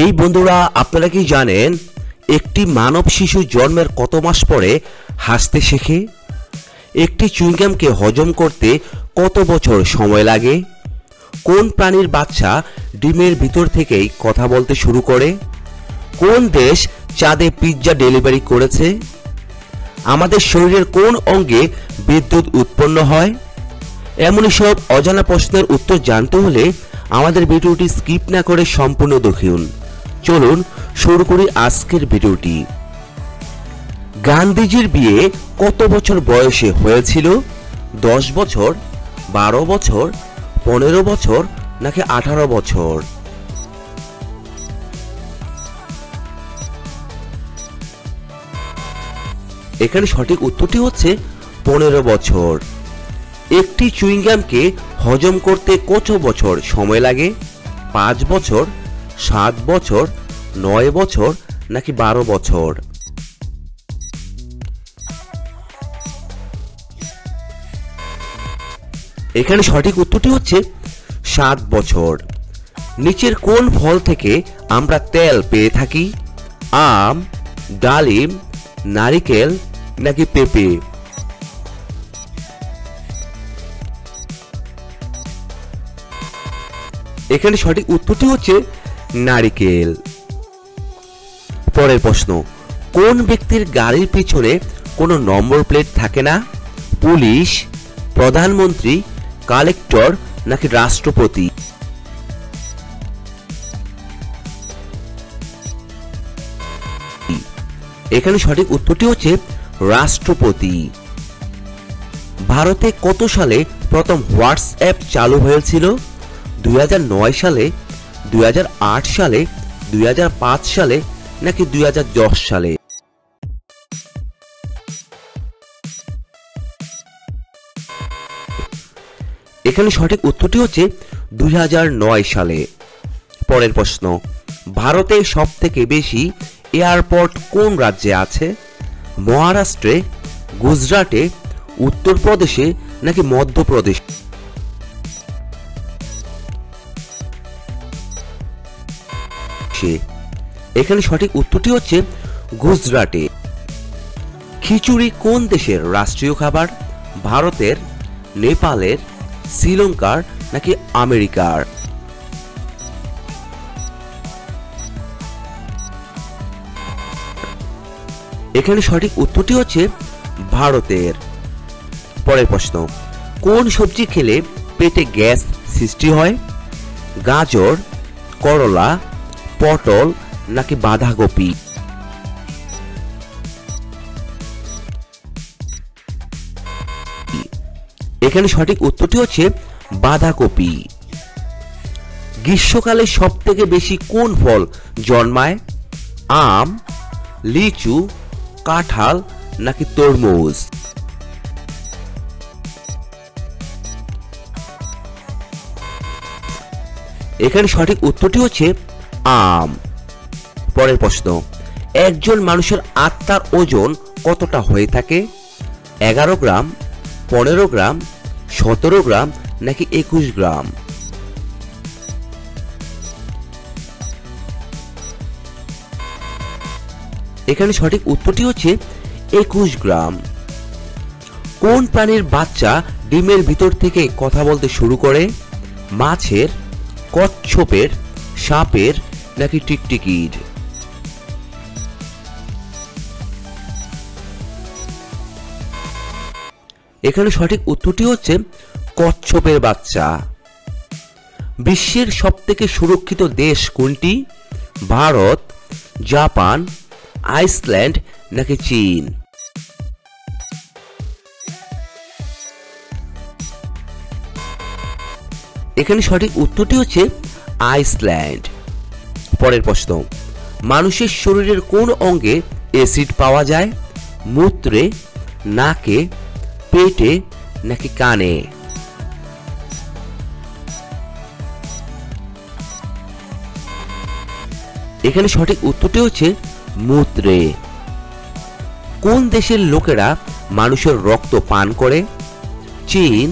এই বন্ধুরা, আপনারা কি জানেন একটি মানব শিশু জন্মের কত মাস পরে হাসতে শেখে? একটি চুইংগামকে হজম করতে কত বছর সময় লাগে? কোন প্রাণীর বাচ্চা ডিমের ভিতর থেকেই কথা বলতে শুরু করে? কোন দেশ চাঁদে পিৎজা ডেলিভারি করেছে? আমাদের শরীরের কোন অঙ্গে বিদ্যুৎ উৎপন্ন হয়? এমনই সব অজানা প্রশ্নের উত্তর জানতে হলে আমাদের ভিডিওটি স্কিপ না করে সম্পূর্ণ দেখুন। চলুন শুরু করি আজকের ভিডিওটি। গান্ধীজির বিয়ে কত বছর বয়সে হয়েছিল? 10 বছর, 12 বছর, 15 বছর নাকি 18 বছর? এখানে সঠিক উত্তরটি হচ্ছে 15 বছর। একটি চুইংগামকে হজম করতে কত বছর সময় লাগে? 5 বছর, 7 বছর, 9 বছর নাকি 12 বছর? এখানে সঠিক উত্তরটি হচ্ছে 7 বছর। নিচের কোন ফল থেকে আমরা তেল পেয়ে থাকি? আম, ডালিম, নারিকেল নাকি পেঁপে? এখানে সঠিক উত্তরটি হচ্ছে নারিকেল। পরের প্রশ্ন, কোন ব্যক্তির গাড়ির পিছনে কোনো নম্বর প্লেট থাকে না? পুলিশ, প্রধানমন্ত্রী, কালেক্টর নাকি রাষ্ট্রপতি? এখানে সঠিক উত্তরটি হচ্ছে রাষ্ট্রপতি। ভারতে কত সালে প্রথম হোয়াটসঅ্যাপ চালু হয়েছিল? 2009 সালে, 2008 সালে, 2005 সালে নাকি 2010 সালে? এখানে সঠিক উত্তরটি হচ্ছে 2009 সালে। পরের প্রশ্ন, ভারতে সবথেকে বেশি এয়ারপোর্ট কোন রাজ্যে আছে? মহারাষ্ট্রে, গুজরাটে, উত্তরপ্রদেশে নাকি মধ্যপ্রদেশ? এখানে সঠিক উত্তরটি হচ্ছে গুজরাটে। খিচুড়ি কোন দেশের রাষ্ট্রীয় খাবার? ভারতের, নেপালের, শ্রীলঙ্কার নাকি আমেরিকার? এখানে সঠিক উত্তরটি হচ্ছে ভারতের। পরের প্রশ্ন, কোন সবজি খেলে পেটে গ্যাস সৃষ্টি হয়? গাজর, করলা, পটল নাকি বাঁধাকপি? এখানে সঠিক উত্তরটি হচ্ছে বাঁধাকপি। গ্রীষ্মকালে সবথেকে বেশি কোন ফল জন্মায়? আম, লিচু, কাঁঠাল নাকি তরমুজ? এখানে সঠিক উত্তরটি হচ্ছে আম। পরের প্রশ্ন, একজন মানুষের আত্মার ওজন কতটা হয়ে থাকে? 11 গ্রাম, 15 গ্রাম, 17 গ্রাম নাকি 21 গ্রাম? এখানে সঠিক উত্তরটি হচ্ছে 21 গ্রাম। কোন প্রাণীর বাচ্চা ডিমের ভিতর থেকে কথা বলতে শুরু করে? মাছের, কচ্ছপের, সাপের নাকি টিকটিকির? এখানে সঠিক উত্তরটি হচ্ছে কচ্ছপের বাচ্চা। বিশ্বের সবথেকে সুরক্ষিত দেশ কোনটি? ভারত, জাপান, আইসল্যান্ড নাকি চীন? এখানে সঠিক উত্তরটি হচ্ছে আইসল্যান্ড। পরের প্রশ্ন, মানুষের শরীরের কোন অঙ্গে অ্যাসিড পাওয়া যায়? মূত্রে, নাকে, পেটে নাকি কানে? এখানে সঠিক উত্তরটি হচ্ছে মূত্রে। কোন দেশের লোকেরা মানুষের রক্ত পান করে? চীন,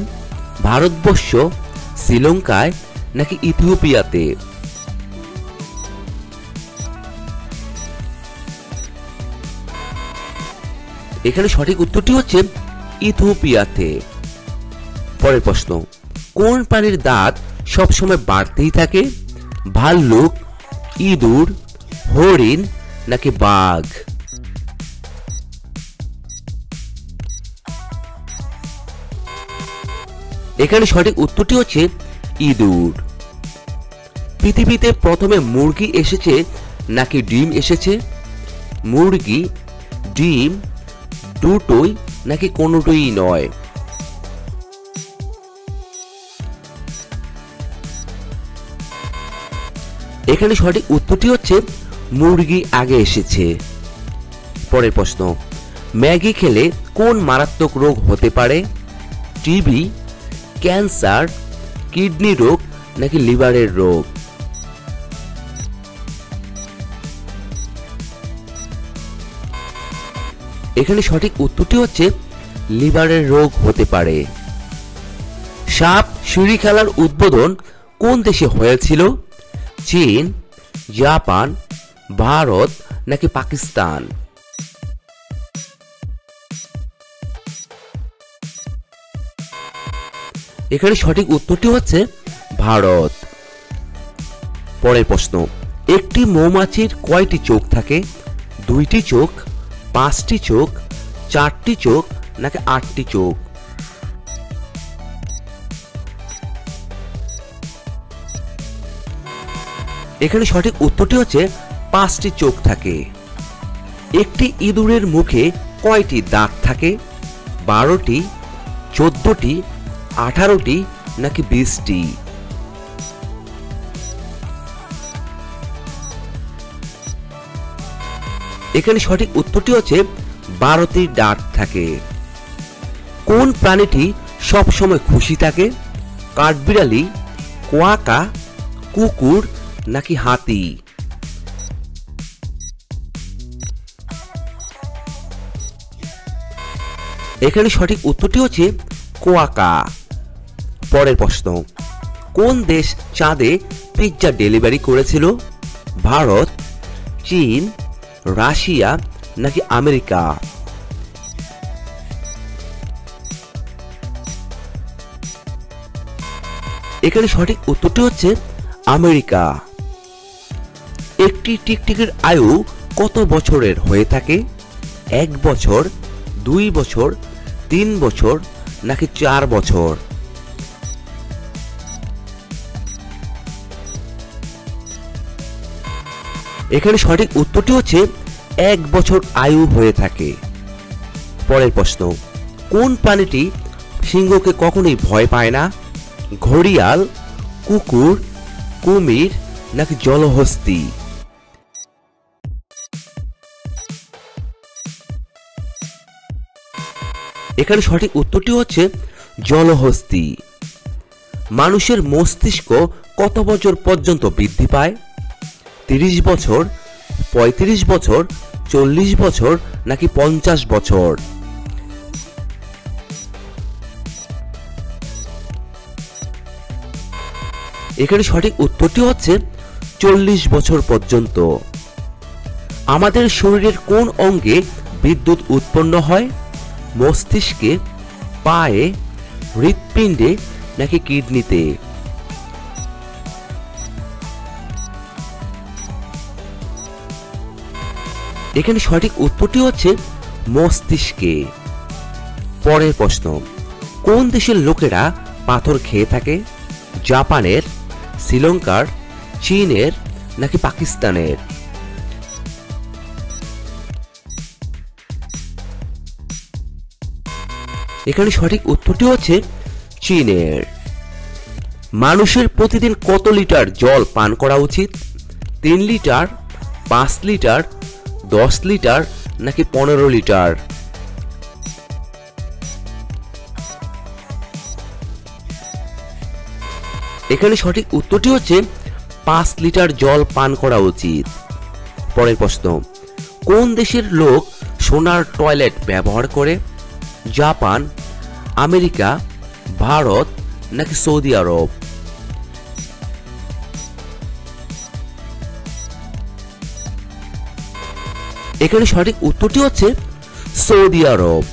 ভারতবর্ষ, শ্রীলঙ্কায় নাকি ইথিওপিয়াতে? এখানে সঠিক উত্তরটি হচ্ছে ইথিওপিয়াতে। পরের প্রশ্ন, কোন প্রাণীর দাঁত সবসময় বাড়তেই থাকে? ভাল্লুক, ইঁদুর, হরিণ নাকি বাঘ? এখানে সঠিক উত্তরটি হচ্ছে ইঁদুর। পৃথিবীতে প্রথমে মুরগি এসেছে নাকি ডিম এসেছে? মুরগি, ডিম দুটোই নাকি কোনোটোই নয়? এখানে সঠিক উত্তরটি হচ্ছে মুরগি আগে এসেছে। পরের প্রশ্ন, ম্যাগি খেলে কোন মারাত্মক রোগ হতে পারে? টিবি, ক্যান্সার, কিডনি রোগ নাকি লিভারের রোগ? এখানে সঠিক উত্তরটি হচ্ছে লিভারের রোগ হতে পারে। সাপ সিঁড়ি খেলার উদ্বোধন কোন দেশে হয়েছিল? চীন, জাপান, ভারত নাকি পাকিস্তান? এখানে সঠিক উত্তরটি হচ্ছে ভারত। পরের প্রশ্ন, একটি মৌমাছির কয়টি চোখ থাকে? 2টি চোখ, 5টি চোখ, 4টি চোখ নাকি 8টি চোখ? এখানে সঠিক উত্তরটি হচ্ছে 5টি চোখ থাকে। একটি ইঁদুরের মুখে কয়টি দাঁত থাকে? 12টি, 14টি, 18টি নাকি 20টি? এখানে সঠিক উত্তরটি হচ্ছে 12টি দাঁত থাকে। কোন প্রাণীটি সব সময় খুশি থাকে? কাঠবিড়ালি, কোয়াকা, কুকুর নাকি হাতি? এখানে সঠিক উত্তরটি হচ্ছে কোয়াকা। পরের প্রশ্ন, কোন দেশ চাঁদে পিৎজা ডেলিভারি করেছিল? ভারত, চীন, রাশিয়া নাকি আমেরিকা? এখানে সঠিক উত্তরটি হচ্ছে আমেরিকা। একটি টিকটিকির আয়ু কত বছরের হয়ে থাকে? 1 বছর, 2 বছর, 3 বছর নাকি 4 বছর? এখানে সঠিক উত্তরটি হচ্ছে 1 বছর আয়ু হয়ে থাকে। পরের প্রশ্ন, কোন প্রাণীটি সিংহকে কখনোই ভয় পায় না? ঘড়িয়াল, কুকুর, কুমির নাকি জলহস্তী? এখানে সঠিক উত্তরটি হচ্ছে জলহস্তী। মানুষের মস্তিষ্ক কত বছর পর্যন্ত বৃদ্ধি পায়? 30 বছর, 35 বছর, 40 বছর নাকি 50 বছর? এখানে সঠিক উত্তরটি হচ্ছে 40 বছর পর্যন্ত। আমাদের শরীরের কোন অঙ্গে বিদ্যুৎ উৎপন্ন হয়? মস্তিষ্কে, পায়ে, হৃৎপিণ্ডে নাকি কিডনিতে? এখানে সঠিক উত্তরটি হচ্ছে মস্তিষ্কে। পরের প্রশ্ন, কোন দেশের লোকেরা পাথর খেয়ে থাকে? জাপানের, শ্রীলঙ্কার, চীনের নাকি পাকিস্তানের? এখানে সঠিক উত্তরটি হচ্ছে চীনের। মানুষের প্রতিদিন কত লিটার জল পান করা উচিত? 3 লিটার, 5 লিটার, 10 লিটার নাকি 15 লিটার? এখানে সঠিক উত্তরটি হচ্ছে 5 লিটার জল পান করা উচিত। পরের প্রশ্ন, কোন দেশের লোক সোনার টয়লেট ব্যবহার করে? জাপান, আমেরিকা, ভারত নাকি সৌদি আরব? এখানে সঠিক উত্তরটি হচ্ছে সৌদি আরব।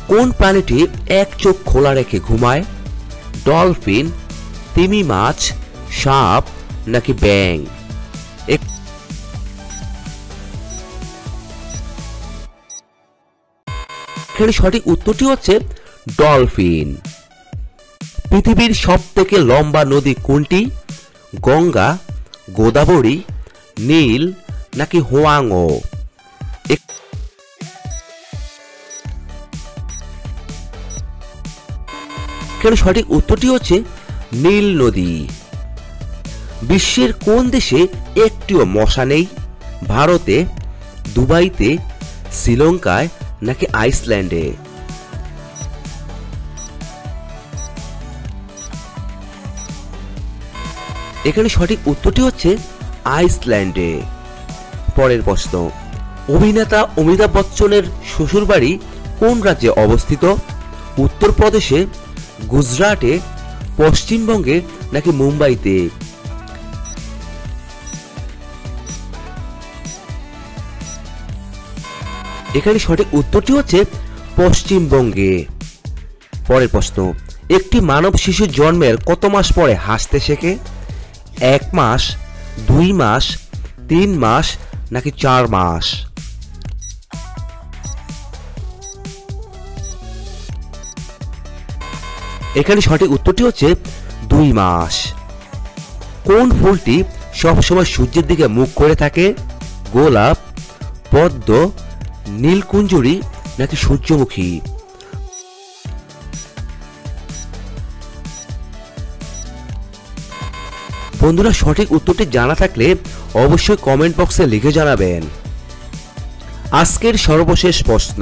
কোন প্রাণীটি এক চোখ খোলা রেখে ঘুমায়? ডলফিন, তিমি মাছ, সাপ নাকি ব্যাঙ? এখানে সঠিক উত্তরটি হচ্ছে ডলফিন। পৃথিবীর সবথেকে লম্বা নদী কোনটি? গঙ্গা, গোদাবরী, নীল নাকি হোয়াংহো? এখানে সঠিক উত্তরটি হচ্ছে নীল নদী। বিশ্বের কোন দেশে একটিও মশা নেই? ভারতে, দুবাইতে, শ্রীলঙ্কায় নাকি আইসল্যান্ডে? এখানে সঠিক উত্তরটি হচ্ছে আইসল্যান্ডে। পরের প্রশ্ন, অভিনেতা অমিতাভ বচ্চনের শ্বশুরবাড়ি কোন রাজ্যে অবস্থিত? উত্তরপ্রদেশে, গুজরাটে, পশ্চিমবঙ্গে নাকি মুম্বাইতে? এখানে সঠিক উত্তরটি হচ্ছে পশ্চিমবঙ্গে। পরের প্রশ্ন, একটি মানব শিশুর জন্মের কত মাস পরে হাসতে শেখে? 1 মাস, 2 মাস, 3 মাস নাকি 4 মাস? এখানে সঠিক উত্তরটি হচ্ছে 2 মাস। কোন ফুলটি সবসময় সূর্যের দিকে মুখ করে থাকে? গোলাপ, পদ্ম, নীলকুঞ্জুরি নাকি সূর্যমুখী? বন্ধুরা, সঠিক উত্তরটি জানা থাকলে অবশ্যই কমেন্ট বক্সে লিখে জানাবেন। আজকের সর্বশেষ প্রশ্ন,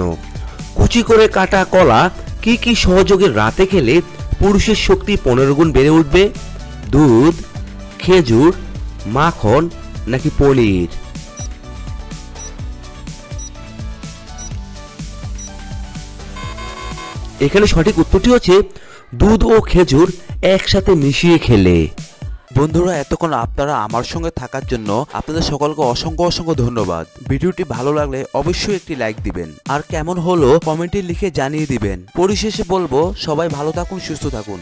কুচি করে কাটা কলা কি কি সহযোগে রাতে খেলে পুরুষের শক্তি 15 গুণ বেড়ে উঠবে? দুধ, খেজুর, মাখন নাকি পনির? এখানে সঠিক উত্তরটি হচ্ছে দুধ ও খেজুর একসাথে মিশিয়ে খেলে। বন্ধুরা, এতক্ষণ আপনারা আমার সঙ্গে থাকার জন্য আপনাদের সকলকে অসংখ্য অসংখ্য ধন্যবাদ। ভিডিওটি ভালো লাগলে অবশ্যই একটি লাইক দিবেন, আর কেমন হলো কমেন্টে লিখে জানিয়ে দিবেন। পরিশেষে বলবো, সবাই ভালো থাকুন, সুস্থ থাকুন।